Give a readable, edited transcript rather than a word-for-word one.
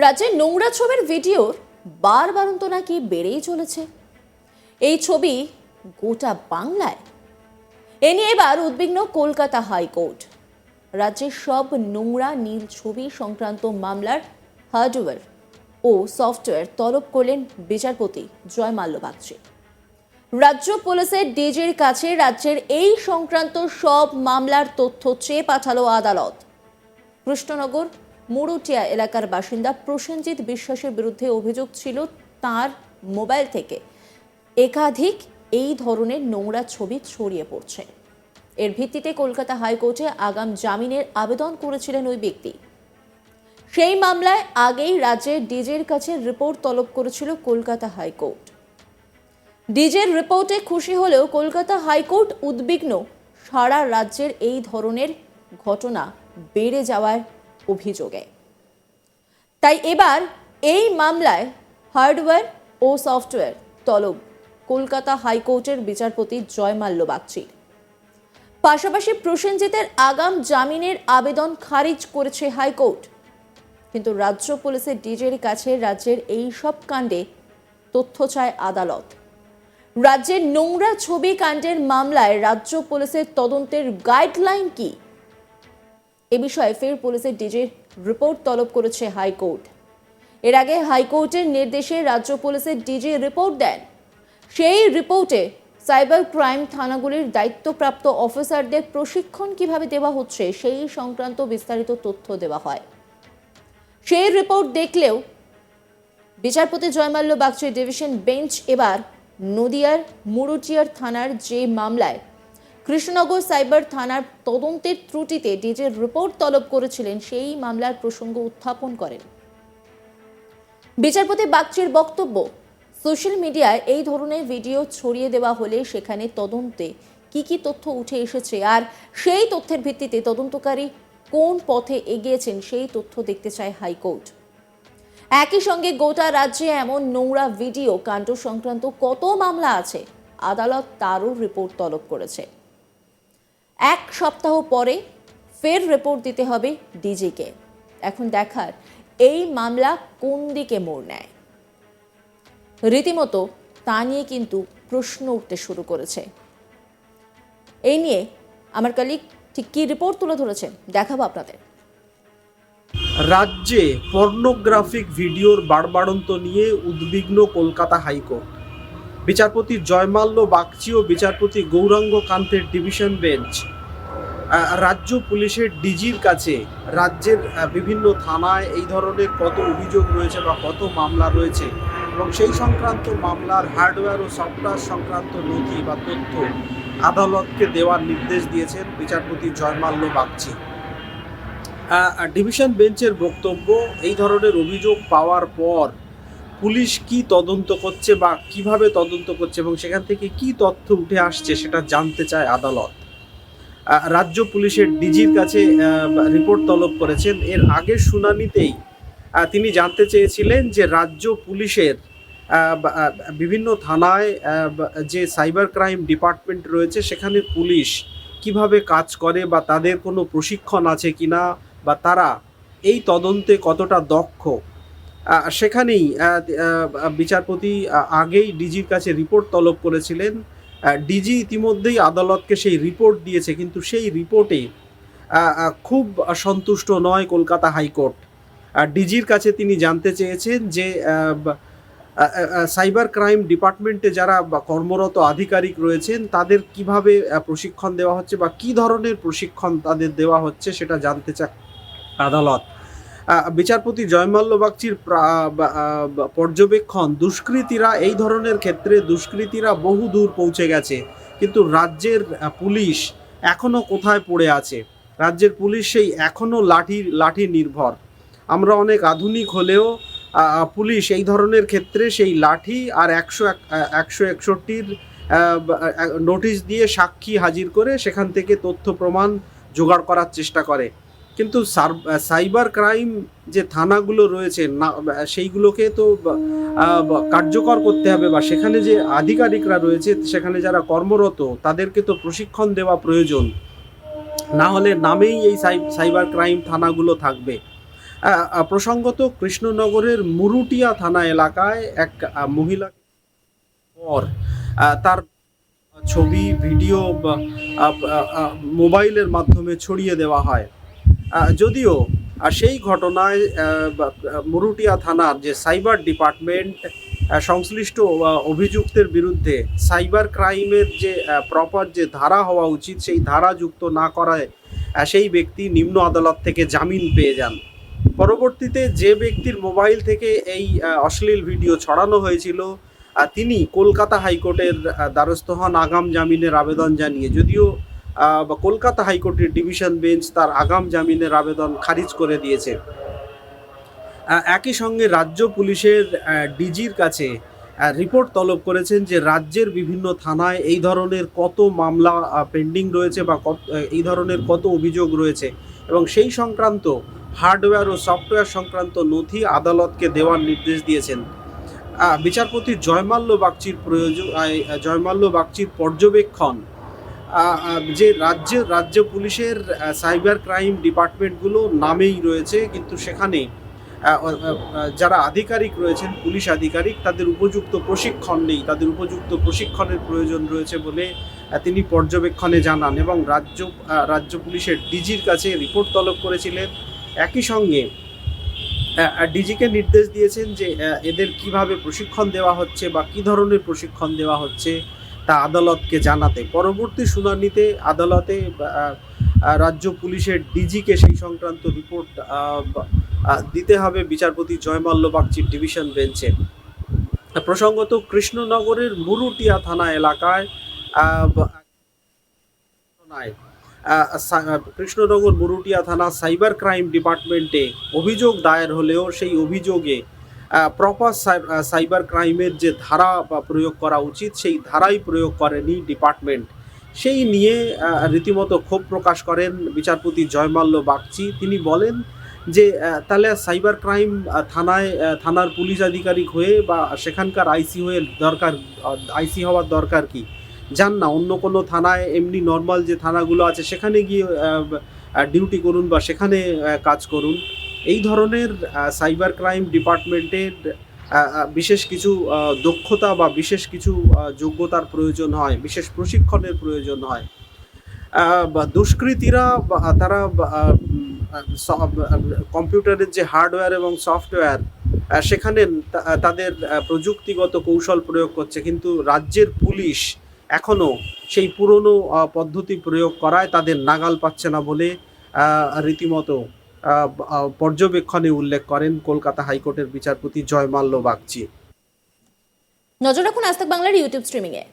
রাজ্যে নোংরা ছবির ভিডিওর বারবারন্ত নাকি বেড়েই চলেছে। এই ছবি গোটা বাংলায়। এ নিয়ে এবার উদ্বিগ্ন কলকাতা হাইকোর্ট। রাজ্যের সব নোংরা নীল ছবি সংক্রান্ত মামলার হার্ডওয়্যার ও সফটওয়্যার তলব করলেন বিচারপতি জয়মাল্য বাগচি। রাজ্য পুলিশের ডিজির কাছে রাজ্যের এই সংক্রান্ত সব মামলার তথ্য চেয়ে পাঠালো আদালত। কৃষ্ণনগর মুরুটিয়া এলাকার বাসিন্দা প্রসেনজিৎ বিশ্বাসের বিরুদ্ধে অভিযোগ ছিল তার মোবাইল থেকে একাধিক এই ধরনের নোংরা ছবি ছড়িয়ে পড়ছে। এর ভিত্তিতে কলকাতা হাইকোর্টে আগাম জামিনের আবেদন করেছিলেন ওই ব্যক্তি। সেই মামলায় আগেই রাজ্যের ডিজির কাছে রিপোর্ট তলব করেছিল কলকাতা হাইকোর্ট। ডিজির রিপোর্টে খুশি হলেও কলকাতা হাইকোর্ট উদ্বিগ্ন সারা রাজ্যের এই ধরনের ঘটনা বেড়ে যাওয়ার অভিযোগে। তাই এবার এই মামলায় হার্ডওয়্যার ও সফটওয়্যার তলব কলকাতা হাইকোর্টের বিচারপতি জয়মাল্য বাগচির। পাশাপাশি প্রসেনজিতের আগাম জামিনের আবেদন খারিজ করেছে হাইকোর্ট। কিন্তু রাজ্য পুলিশের ডিজির কাছে রাজ্যের এই সব কাণ্ডে তথ্য চায় আদালত। রাজ্যের নোংরা ছবি কাণ্ডের মামলায় রাজ্য পুলিশের তদন্তের গাইডলাইন কি, এ বিষয়ে ফের পুলিশের ডিজির রিপোর্ট তলব করেছে হাইকোর্ট। এর আগে হাইকোর্টের নির্দেশে রাজ্য পুলিশের ডিজি রিপোর্ট দেন। সেই রিপোর্টে সাইবার ক্রাইম থানাগুলির দায়িত্বপ্রাপ্ত অফিসারদের প্রশিক্ষণ কিভাবে দেওয়া হচ্ছে সেই সংক্রান্ত বিস্তারিত তথ্য দেওয়া হয়। সেই রিপোর্ট দেখলেও বিচারপতি জয়মাল্য বাগচির ডিভিশন বেঞ্চ এবার নদিয়ার মুরুটিয়ার থানার যে মামলায় কৃষ্ণনগর সাইবার থানার তদন্তের ত্রুটিতে ডিজির রিপোর্ট তলব করেছিলেন সেই মামলার প্রসঙ্গ উত্থাপন করেন। বিচারপতি বাগচির বক্তব্য, সোশ্যাল মিডিয়ায় এই ধরনের ভিডিও ছড়িয়ে দেওয়া হলে সেখানে তদন্তে কি কি তথ্য উঠে এসেছে আর সেই তথ্যের ভিত্তিতে তদন্তকারী কোন পথে এগিয়েছেন সেই তথ্য দেখতে চায় হাইকোর্ট। একই সঙ্গে গোটা রাজ্যে এমন নোংরা ভিডিও কাণ্ড সংক্রান্ত কত মামলা আছে আদালত তারও রিপোর্ট তলব করেছে। এক সপ্তাহ পরে ফের রিপোর্ট দিতে হবে ডিজিকে। এখন দেখার এই মামলা কোন দিকে মোড় নেয়। রীতিমতো তা নিয়ে কিন্তু প্রশ্ন উঠতে শুরু করেছে। এই নিয়ে আমার কলিগ ঠিক কি রিপোর্ট তুলে ধরেছে দেখাবো আপনাদের। রাজ্যে পর্নোগ্রাফিক ভিডিওর বাড়বাড়ন্ত নিয়ে উদ্বিগ্ন কলকাতা হাইকোর্ট। বিচারপতি জয়মাল্য বাগচি ও বিচারপতি গৌরাঙ্গ কান্তের ডিভিশন বেঞ্চ রাজ্য পুলিশের ডিজির কাছে রাজ্যের বিভিন্ন থানায় এই ধরনের কত অভিযোগ রয়েছে বা কত মামলা রয়েছে এবং সেই সংক্রান্ত মামলার হার্ডওয়্যার ও সফটওয়্যার সংক্রান্ত নথি বা তথ্য আদালতকে দেওয়ার নির্দেশ দিয়েছেন বিচারপতি জয়মাল্য বাগচি। ডিভিশন বেঞ্চের বক্তব্য, এই ধরনের অভিযোগ পাওয়ার পর পুলিশ কি তদন্ত করছে বা কিভাবে তদন্ত করছে এবং সেখান থেকে কি তথ্য উঠে আসছে সেটা জানতে চায় আদালত। রাজ্য পুলিশের ডিজির কাছে রিপোর্ট তলব করেছেন। এর আগের শুনানিতেই তিনি জানতে চেয়েছিলেন যে রাজ্য পুলিশের বিভিন্ন থানায় যে সাইবার ক্রাইম ডিপার্টমেন্ট রয়েছে সেখানে পুলিশ কিভাবে কাজ করে বা তাদের কোনো প্রশিক্ষণ আছে কিনা বা তারা এই তদন্তে কতটা দক্ষ, সেখানেই বিচারপতি আগেই ডিজির কাছে রিপোর্ট তলব করেছিলেন। ডিজি ইতিমধ্যেই আদালতকে সেই রিপোর্ট দিয়েছে, কিন্তু সেই রিপোর্টে খুব সন্তুষ্ট নয় কলকাতা হাইকোর্ট। ডিজির কাছে তিনি জানতে চেয়েছেন যে সাইবার ক্রাইম ডিপার্টমেন্টে যারা কর্মরত আধিকারিক রয়েছেন তাদের কিভাবে প্রশিক্ষণ দেওয়া হচ্ছে বা কী ধরনের প্রশিক্ষণ তাদের দেওয়া হচ্ছে সেটা জানতে চায় আদালত। বিচারপতি জয়মাল্য বাগচির পর্যবেক্ষণ, দুষ্কৃতীরা এই ধরনের ক্ষেত্রে দুষ্কৃতীরা বহু দূর পৌঁছে গেছে, কিন্তু রাজ্যের পুলিশ এখনও কোথায় পড়ে আছে। রাজ্যের পুলিশ সেই এখনও লাঠি নির্ভর। আমরা অনেক আধুনিক হলেও পুলিশ এই ধরনের ক্ষেত্রে সেই লাঠি আর 161 নোটিশ দিয়ে সাক্ষী হাজির করে সেখান থেকে তথ্য প্রমাণ জোগাড় করার চেষ্টা করে। কিন্তু সাইবার ক্রাইম যে থানাগুলো রয়েছে না সেইগুলোকে তো কার্যকর করতে হবে বা সেখানে যে আধিকারিকরা রয়েছে সেখানে যারা কর্মরত তাদেরকে তো প্রশিক্ষণ দেওয়া প্রয়োজন, না হলে নামেই এই সাইবার ক্রাইম থানাগুলো থাকবে। প্রসঙ্গত কৃষ্ণনগরের মুরুটিয়া থানা এলাকায় এক মহিলা পর তার ছবি ভিডিও মোবাইলের মাধ্যমে ছড়িয়ে দেওয়া হয়। যদিও সেই ঘটনায় মুরুটিয়া থানার যে সাইবার ডিপার্টমেন্ট সংশ্লিষ্ট অভিযুক্তের বিরুদ্ধে সাইবার ক্রাইমের যে প্রপার যে ধারা হওয়া উচিত সেই ধারা যুক্ত না করায় সেই ব্যক্তি নিম্ন আদালত থেকে জামিন পেয়ে যান। পরবর্তীতে যে ব্যক্তির মোবাইল থেকে এই অশ্লীল ভিডিও ছড়ানো হয়েছিল তিনি কলকাতা হাইকোর্টের দ্বারস্থ হন আগাম জামিনের আবেদন জানিয়ে। যদিও কলকাতা হাইকোর্টের ডিভিশন বেঞ্চ তার আগাম জামিনের আবেদন খারিজ করে দিয়েছে। একই সঙ্গে রাজ্য পুলিশের ডিজির কাছে রিপোর্ট তলব করেছেন যে রাজ্যের বিভিন্ন থানায় এই ধরনের কত মামলা পেন্ডিং রয়েছে বা এই ধরনের কত অভিযোগ রয়েছে এবং সেই সংক্রান্ত হার্ডওয়্যার ও সফটওয়্যার সংক্রান্ত নথি আদালতকে দেওয়ার নির্দেশ দিয়েছেন। বিচারপতি জয়মাল্য বাগচির পর্যবেক্ষণ যে রাজ্য পুলিশের সাইবার ক্রাইম ডিপার্টমেন্টগুলো নামেই রয়েছে, কিন্তু সেখানে যারা আধিকারিক রয়েছেন পুলিশ আধিকারিক তাদের উপযুক্ত প্রশিক্ষণ নেই, তাদের উপযুক্ত প্রশিক্ষণের প্রয়োজন রয়েছে বলে তিনি পর্যবেক্ষণে জানান এবং রাজ্য পুলিশের ডিজির কাছে রিপোর্ট তলব করেছিলেন। একই সঙ্গে ডিজিকে নির্দেশ দিয়েছেন যে এদের কিভাবে প্রশিক্ষণ দেওয়া হচ্ছে বা কী ধরনের প্রশিক্ষণ দেওয়া হচ্ছে তা আদালতকে জানাতে। পরবর্তী শুনানিতে আদালতে রাজ্য পুলিশের ডিজিকে সেই সংক্রান্ত রিপোর্ট দিতে হবে বিচারপতি জয়মাল্য বাগচির ডিভিশন বেঞ্চে। প্রসঙ্গত কৃষ্ণনগরের মুরুটিয়া থানা এলাকায় কৃষ্ণনগর মুরুটিয়া থানা সাইবার ক্রাইম ডিপার্টমেন্টে অভিযোগ দায়ের হলেও সেই অভিযোগে প্রপার সাইবার ক্রাইমের যে ধারা প্রয়োগ করা উচিত সেই ধারাই প্রয়োগ করেনি ডিপার্টমেন্ট। সেই নিয়ে রীতিমতো ক্ষোভ প্রকাশ করেন বিচারপতি জয়মাল্য বাগচি। তিনি বলেন যে তাহলে সাইবার ক্রাইম থানার পুলিশ আধিকারিক হয়ে বা সেখানকার আইসি হওয়ার দরকার কি? যান না অন্য কোনো থানায়, এমনি নর্মাল যে থানাগুলো আছে সেখানে গিয়ে ডিউটি করুন বা সেখানে কাজ করুন। এই ধরনের সাইবার ক্রাইম ডিপার্টমেন্টের বিশেষ কিছু দক্ষতা বা বিশেষ কিছু যোগ্যতার প্রয়োজন হয়, বিশেষ প্রশিক্ষণের প্রয়োজন হয়। দুষ্কৃতীরা তারা কম্পিউটারের যে হার্ডওয়্যার এবং সফটওয়্যার সেখানে তাদের প্রযুক্তিগত কৌশল প্রয়োগ করছে, কিন্তু রাজ্যের পুলিশ এখনও সেই পুরনো পদ্ধতি প্রয়োগ করায় তাদের নাগাল পাচ্ছে না বলে রীতিমতো পর্যবেক্ষণে উল্লেখ করেন কলকাতা হাইকোর্টের বিচারপতি জয়মাল্য বাগচি। নজর রাখুন আজ তাক বাংলার ইউটিউব স্ট্রিমিংয়ে।